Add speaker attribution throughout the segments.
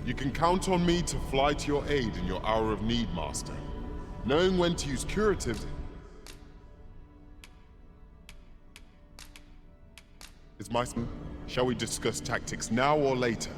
Speaker 1: You can count on me to fly to your aid in your hour of need, Master. Knowing when to use curatives is my... Shall we discuss tactics now or later?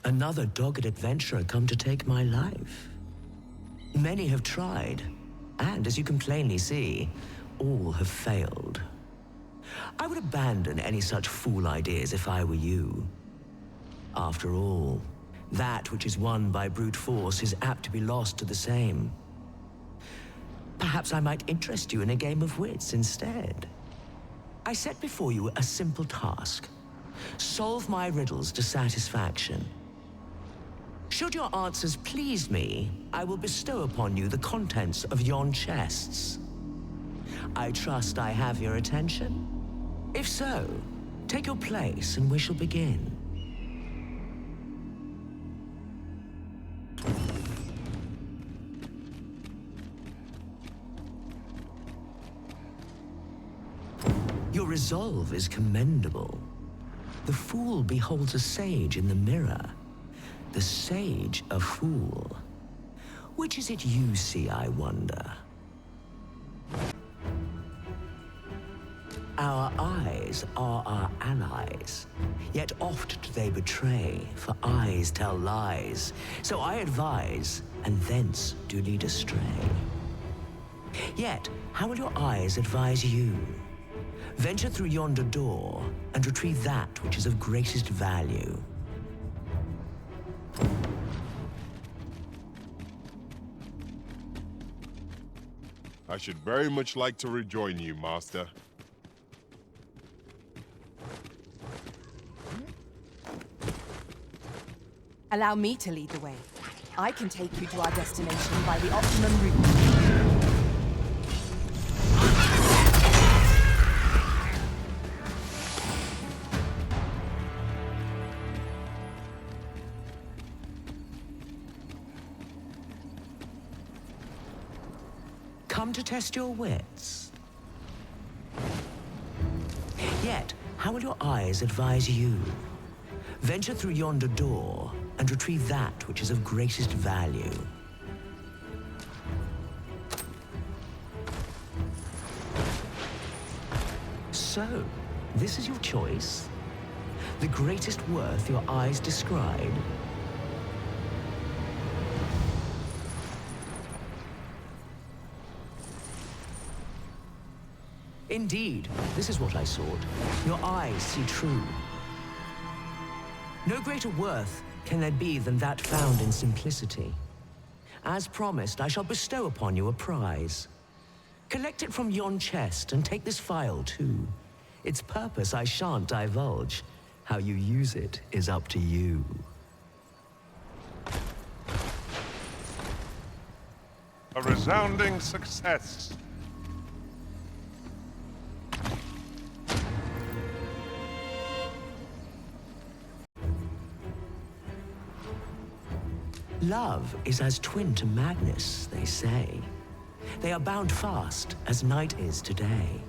Speaker 2: Another dogged adventurer come to take my life. Many have tried, and as you can plainly see, all have failed. I would abandon any such fool ideas if I were you. After all, that which is won by brute force is apt to be lost to the same. Perhaps I might interest you in a game of wits instead. I set before you a simple task. Solve my riddles to satisfaction. Should your answers please me, I will bestow upon you the contents of yon chests. I trust I have your attention? If so, take your place and we shall begin. Your resolve is commendable. The fool beholds a sage in the mirror. The sage a fool. Which is it you see, I wonder? Our eyes are our allies, yet oft do they betray, for eyes tell lies. So I advise, and thence do lead astray. Yet, how will your eyes advise you? Venture through yonder door, and retrieve that which is of greatest value.
Speaker 1: I should very much like to rejoin you, Master.
Speaker 3: Allow me to lead the way. I can take you to our destination by the optimum route.
Speaker 2: Come to test your wits. Yet, how will your eyes advise you? Venture through yonder door, and retrieve that which is of greatest value. So, this is your choice? The greatest worth your eyes descried? Indeed, this is what I sought. Your eyes see true. No greater worth can there be than that found in simplicity. As promised, I shall bestow upon you a prize. Collect it from yon chest and take this file too. Its purpose I shan't divulge. How you use it is up to you.
Speaker 4: A resounding success.
Speaker 2: Love is as twin to madness, they say. They are bound fast, as night is today.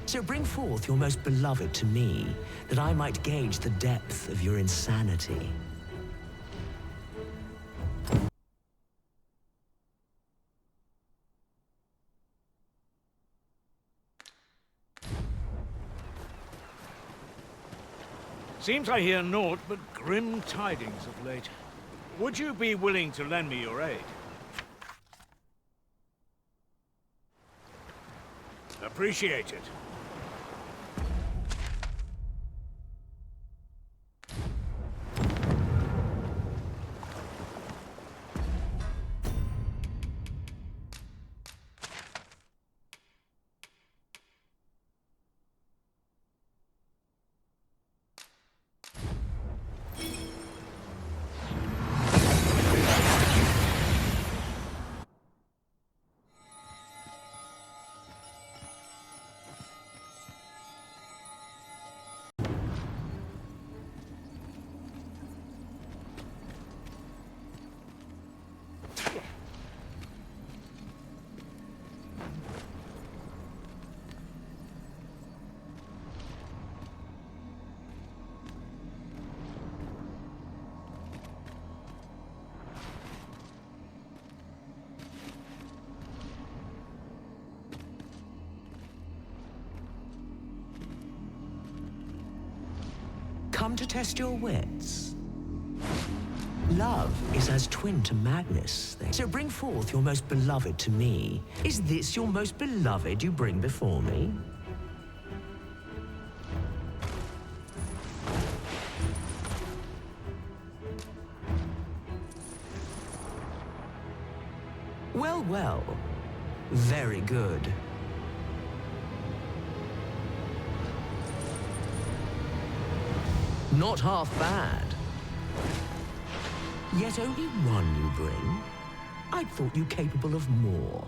Speaker 2: So bring forth your most beloved to me, that I might gauge the depth of your insanity.
Speaker 5: Seems I hear naught but grim tidings of late. Would you be willing to lend me your aid? appreciate it.
Speaker 2: Come to test your wits. Love is as twin to madness, so bring forth your most beloved to me. Is this your most beloved you bring before me? Well, well. Very good. Not half bad. Yet only one you bring? I'd thought you capable of more.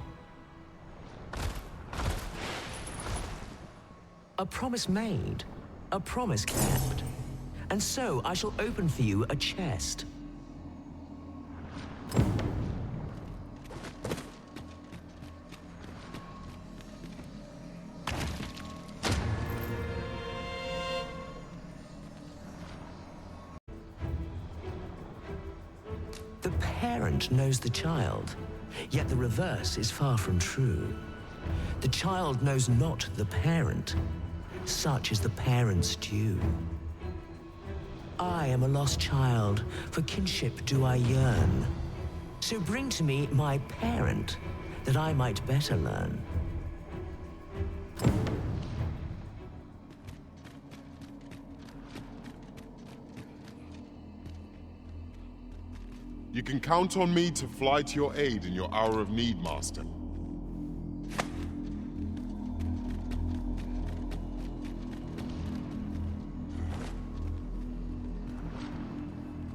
Speaker 2: A promise made, a promise kept. And so I shall open for you a chest. The parent knows the child, yet the reverse is far from true. The child knows not the parent. Such is the parent's due. I am a lost child, for kinship do I yearn. So bring to me my parent, that I might better learn.
Speaker 1: You can count on me to fly to your aid in your hour of need, Master.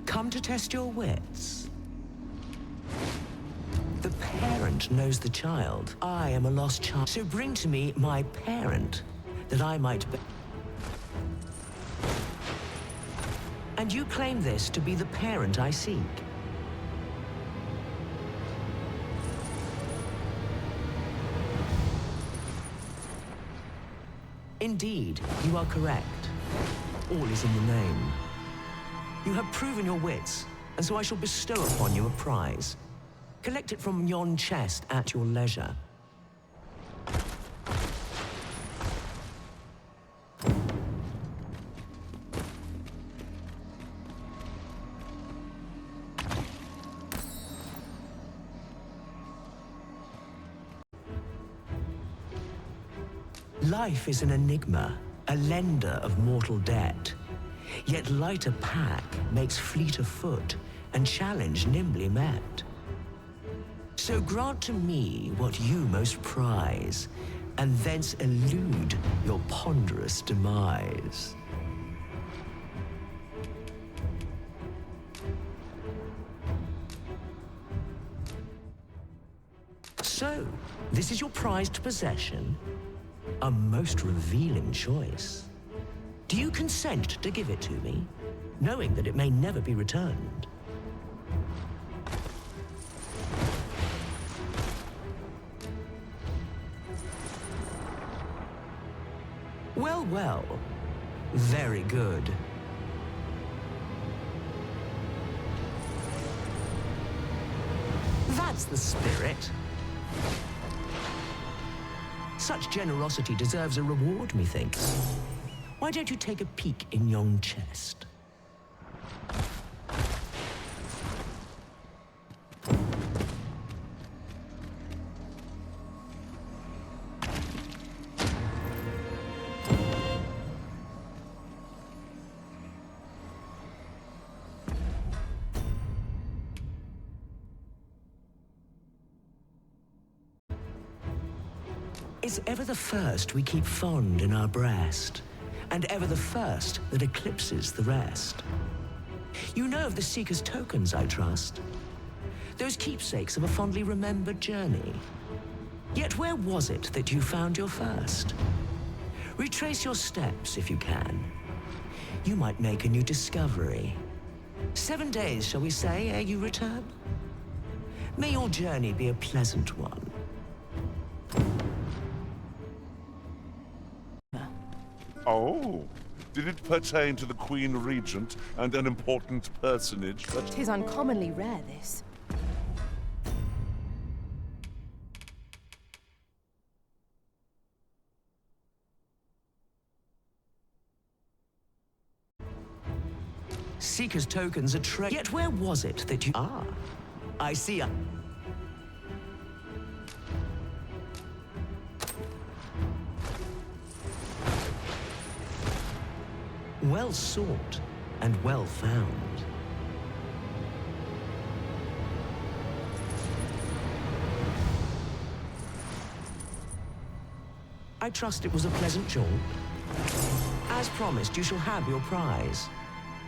Speaker 2: Come to test your wits. The parent knows the child. I am a lost child. So bring to me my parent, that I might be... And you claim this to be the parent I seek. Indeed, you are correct. All is in the name. You have proven your wits, and so I shall bestow upon you a prize. Collect it from yon chest at your leisure. Life is an enigma, a lender of mortal debt. Yet lighter pack makes fleeter foot, and challenge nimbly met. So grant to me what you most prize, and thence elude your ponderous demise. So, this is your prized possession? A most revealing choice. Do you consent to give it to me, knowing that it may never be returned? Well, well. Very good. That's the spirit. Such generosity deserves a reward, methinks. Why don't you take a peek in yon chest? Is ever the first we keep fond in our breast, and ever the first that eclipses the rest. You know of the Seeker's tokens, I trust. Those keepsakes of a fondly remembered journey. Yet where was it that you found your first? Retrace your steps if you can. You might make a new discovery. 7 days, shall we say, ere you return? May your journey be a pleasant one.
Speaker 4: Oh, did it pertain to the Queen Regent and an important personage that...
Speaker 3: 'Tis uncommonly rare, this.
Speaker 2: Seeker's tokens are Yet where was it that you... Ah, I see a... Well sought and well found. I trust it was a pleasant jaunt. As promised, you shall have your prize.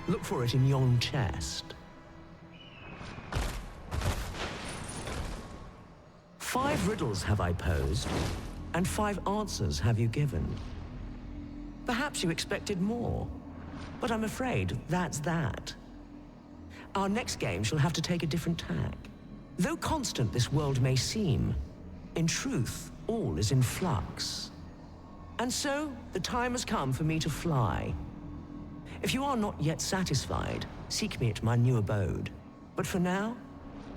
Speaker 2: Look for it in yon chest. 5 riddles have I posed, and 5 answers have you given. Perhaps you expected more, but I'm afraid that's that. Our next game shall have to take a different tack. Though constant this world may seem, in truth, all is in flux. And so, the time has come for me to fly. If you are not yet satisfied, seek me at my new abode. But for now,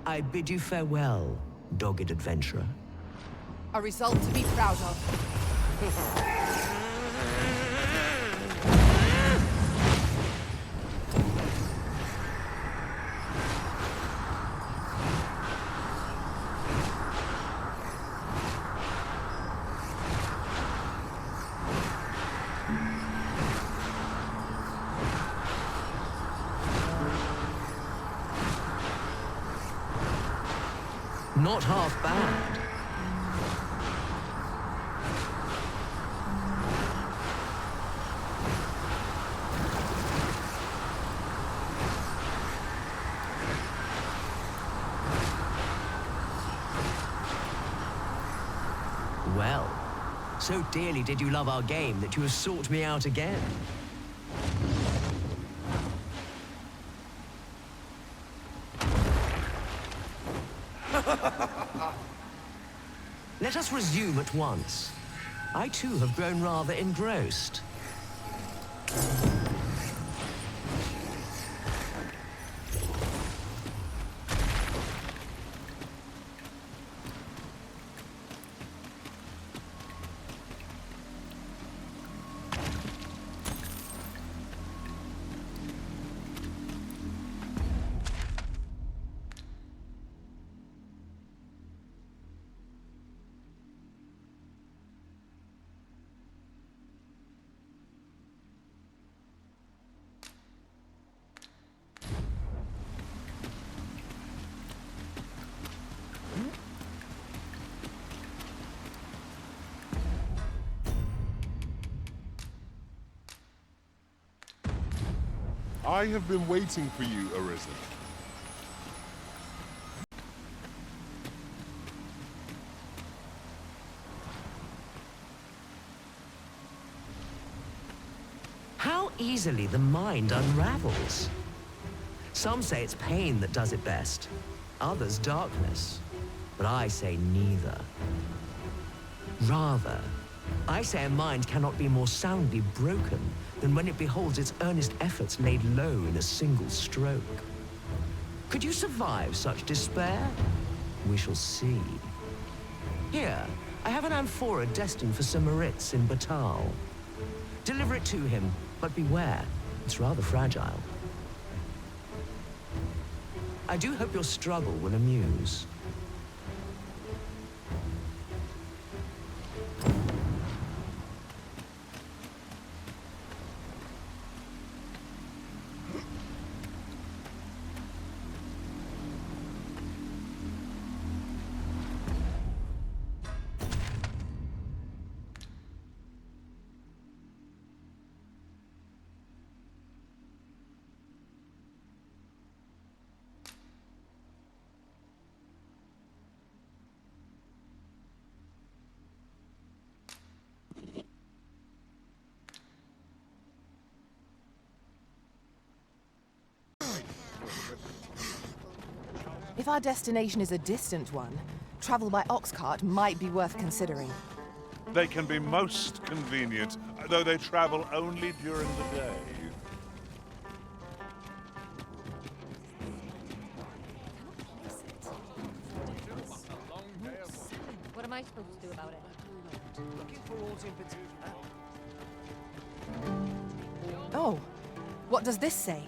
Speaker 2: I bid you farewell, dogged adventurer.
Speaker 3: A result to be proud of.
Speaker 2: Not half bad. Well, so dearly did you love our game that you have sought me out again. Let us resume at once. I too have grown rather engrossed.
Speaker 1: I have been waiting for you, Arisen.
Speaker 2: How easily the mind unravels. Some say it's pain that does it best, others darkness, but I say neither. Rather, I say a mind cannot be more soundly broken than when it beholds its earnest efforts laid low in a single stroke. Could you survive such despair? We shall see. Here, I have an amphora destined for Sir Moritz in Batal. Deliver it to him, but beware, it's rather fragile. I do hope your struggle will amuse.
Speaker 3: If our destination is a distant one, travel by ox cart might be worth considering.
Speaker 4: They can be most convenient, though they travel only during the day.
Speaker 6: What am I supposed to do about it?
Speaker 3: Oh, what does this say?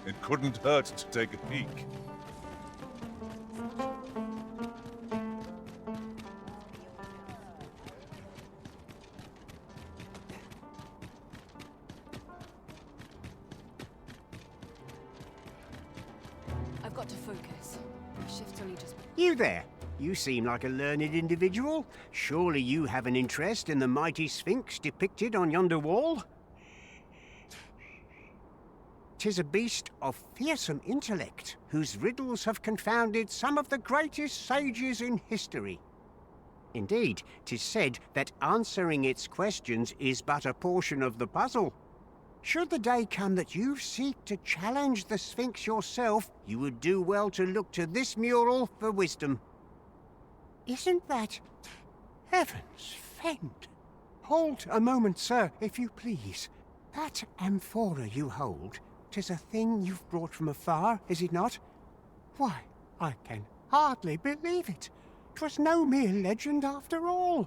Speaker 4: It couldn't hurt to take a peek.
Speaker 3: I've got to focus. My shift's only just...
Speaker 7: You there. You seem like a learned individual. Surely you have an interest in the mighty Sphinx depicted on yonder wall? 'Tis a beast of fearsome intellect, whose riddles have confounded some of the greatest sages in history. Indeed, 'tis said that answering its questions is but a portion of the puzzle. Should the day come that you seek to challenge the Sphinx yourself, you would do well to look to this mural for wisdom. Isn't that... Heavens fend! Hold a moment, sir, if you please. That amphora you hold, 'tis a thing you've brought from afar, is it not? Why, I can hardly believe it. 'Twas no mere legend after all.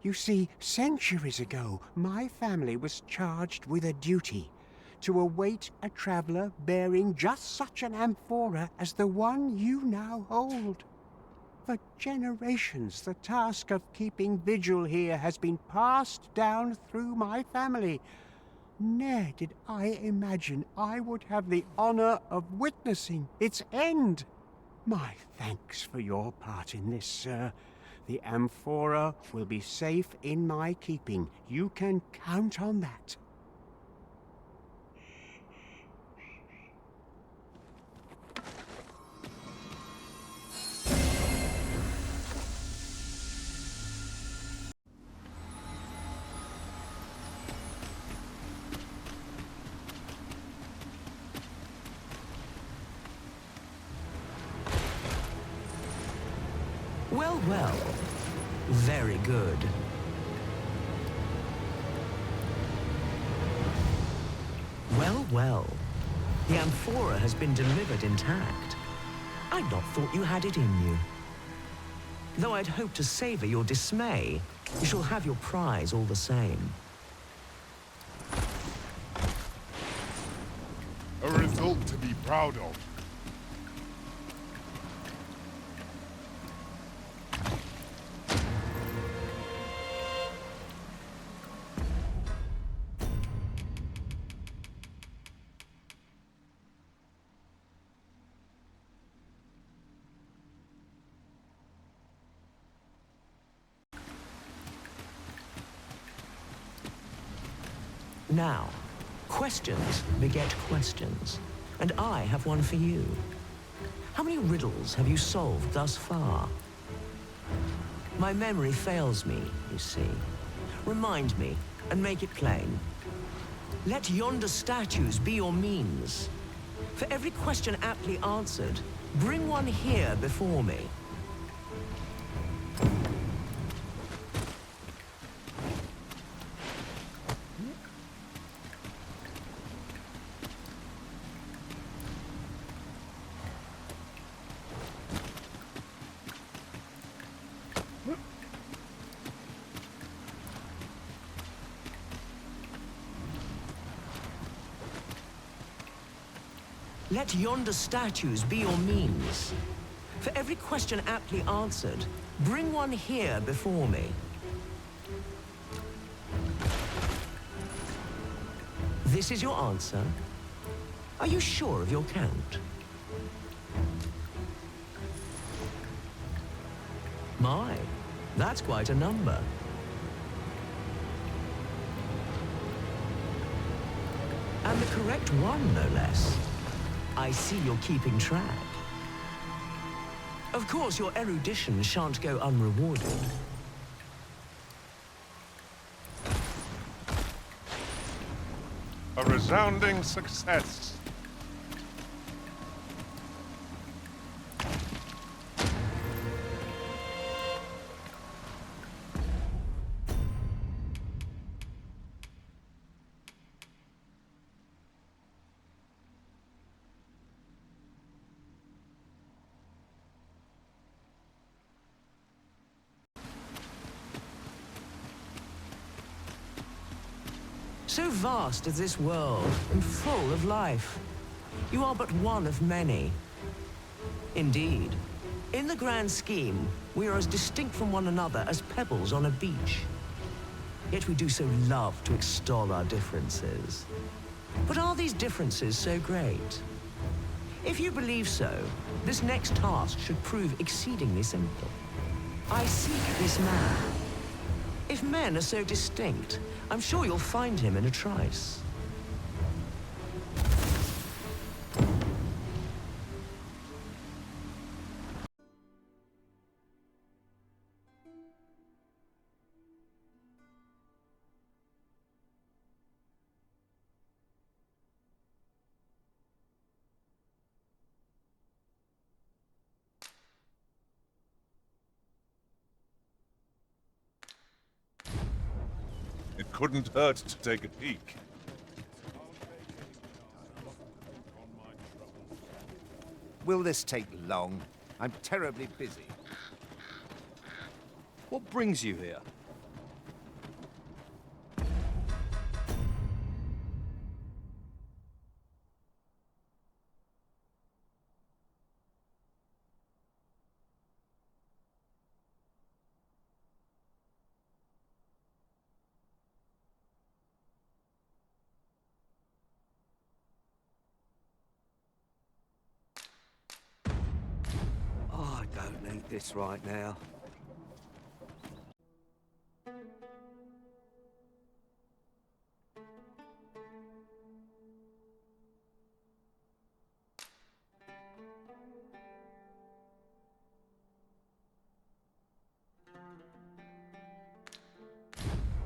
Speaker 7: You see, centuries ago, my family was charged with a duty to await a traveler bearing just such an amphora as the one you now hold. For generations, the task of keeping vigil here has been passed down through my family. Ne'er did I imagine I would have the honor of witnessing its end. My thanks for your part in this, sir. The amphora will be safe in my keeping. You can count on that.
Speaker 2: Well, well. Very good. Well, well. The amphora has been delivered intact. I'd not thought you had it in you. Though I'd hoped to savor your dismay, you shall have your prize all the same.
Speaker 1: A result to be proud of.
Speaker 2: Now, questions beget questions, and I have one for you. How many riddles have you solved thus far? My memory fails me, you see. Remind me, and make it plain. Let yonder statues be your means. For every question aptly answered, bring one here before me. Let yonder statues be your means. For every question aptly answered, bring one here before me. This is your answer? Are you sure of your count? My, that's quite a number. And the correct one, no less. I see you're keeping track. Of course, your erudition shan't go unrewarded.
Speaker 4: A resounding success.
Speaker 2: So vast is this world and full of life. You are but one of many. Indeed, in the grand scheme, we are as distinct from one another as pebbles on a beach. Yet we do so love to extol our differences. But are these differences so great? If you believe so, this next task should prove exceedingly simple. I seek this man. If men are so distinct, I'm sure you'll find him in a trice.
Speaker 4: It couldn't hurt to take a peek.
Speaker 8: Will this take long? I'm terribly busy.
Speaker 9: What brings you here? Oh, I don't need this right now.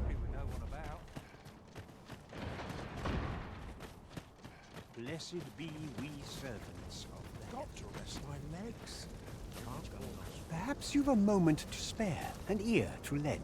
Speaker 9: With no one about.
Speaker 7: Blessed be we servants of the
Speaker 10: Got to rest my legs. Can't go on.
Speaker 7: Perhaps you've a moment to spare, an ear to lend.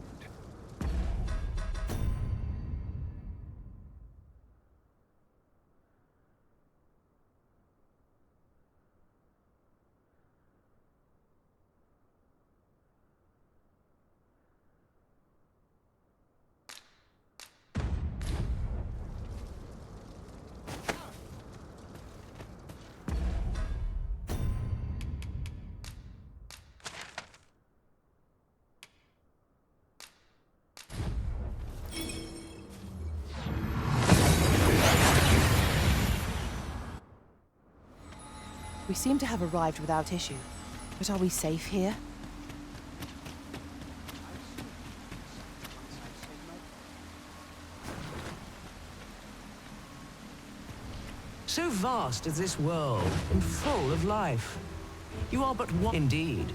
Speaker 3: We seem to have arrived without issue. But are we safe here?
Speaker 2: So vast is this world and full of life. You are but one indeed.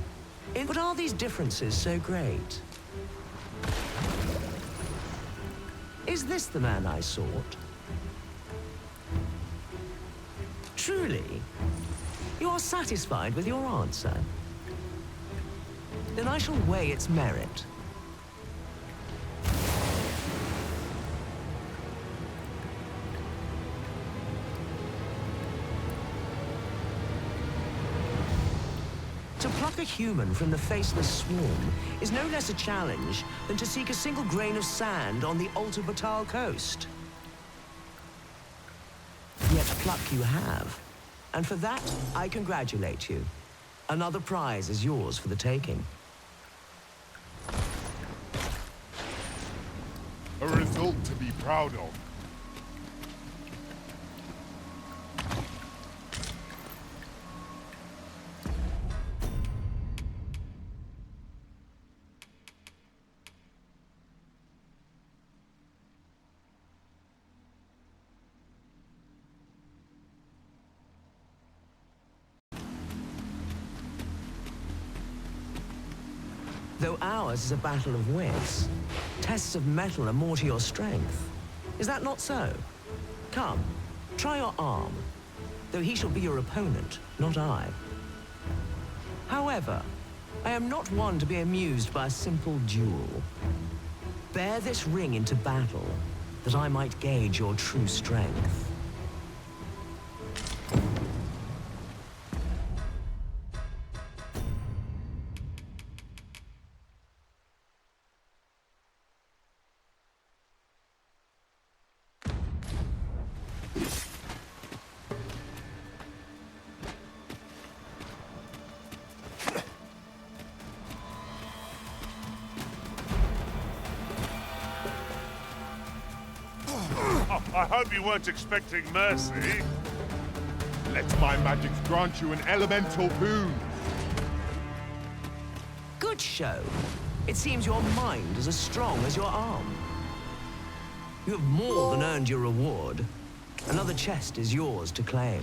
Speaker 2: But are these differences so great? Is this the man I sought? Truly? You are satisfied with your answer? Then I shall weigh its merit. To pluck a human from the faceless swarm is no less a challenge than to seek a single grain of sand on the Alta Batal coast. Yet pluck you have. And for that, I congratulate you. Another prize is yours for the taking.
Speaker 1: A result to be proud of.
Speaker 2: Though ours is a battle of wits, tests of metal are more to your strength. Is that not so? Come, try your arm, though he shall be your opponent, not I. However, I am not one to be amused by a simple duel. Bear this ring into battle, that I might gauge your true strength.
Speaker 4: hope you weren't expecting mercy.
Speaker 1: Let my magic grant you an elemental boon.
Speaker 2: Good show. It seems your mind is as strong as your arm. You have more than earned your reward. Another chest is yours to claim.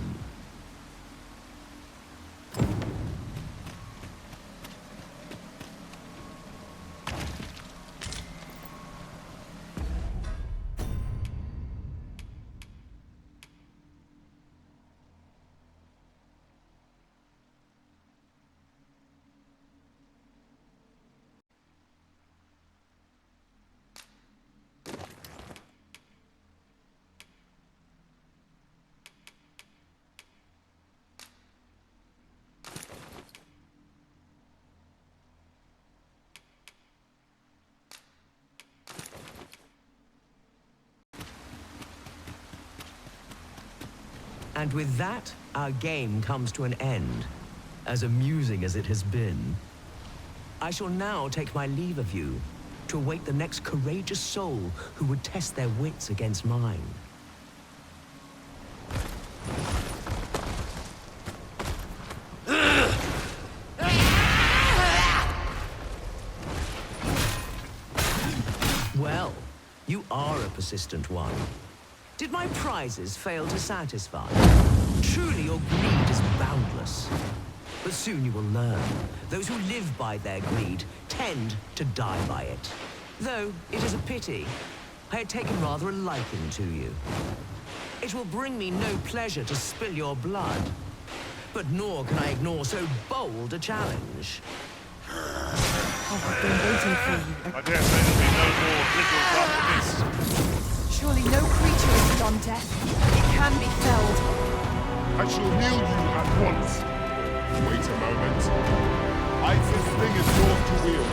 Speaker 2: And with that, our game comes to an end, as amusing as it has been. I shall now take my leave of you to await the next courageous soul who would test their wits against mine. Well, you are a persistent one. Did my prizes fail to satisfy? Truly, your greed is boundless. But soon you will learn. Those who live by their greed tend to die by it. Though it is a pity. I had taken rather a liking to you. It will bring me no pleasure to spill your blood. But nor can I ignore so bold a challenge.
Speaker 3: I've been waiting for you.
Speaker 4: I dare say there'll be no more riddles after this.
Speaker 3: Surely no creature is beyond death. It can be felled.
Speaker 1: I shall heal you at once. Wait a moment. Ice's thing is yours to wield.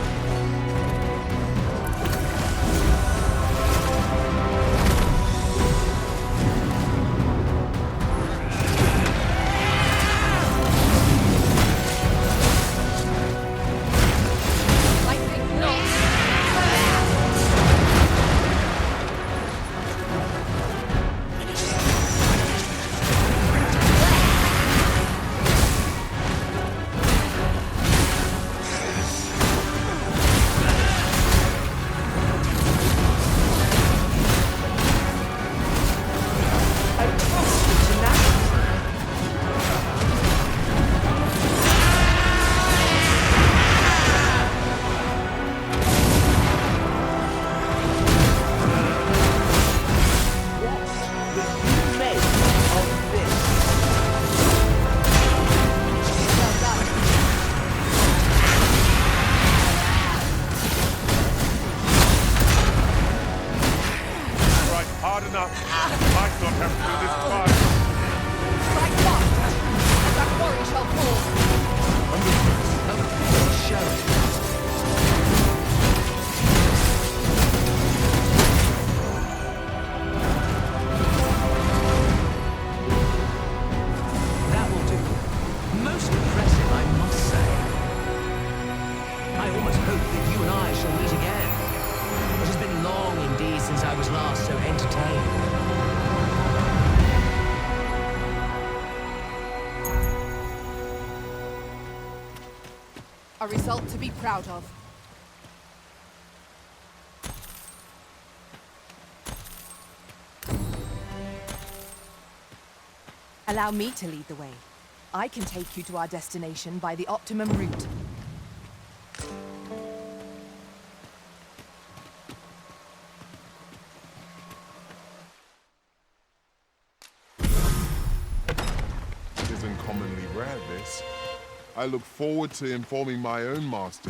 Speaker 3: A result to be proud of. Allow me to lead the way. I can take you to our destination by the optimum route.
Speaker 1: It isn't commonly rare, this. I look forward to informing my own master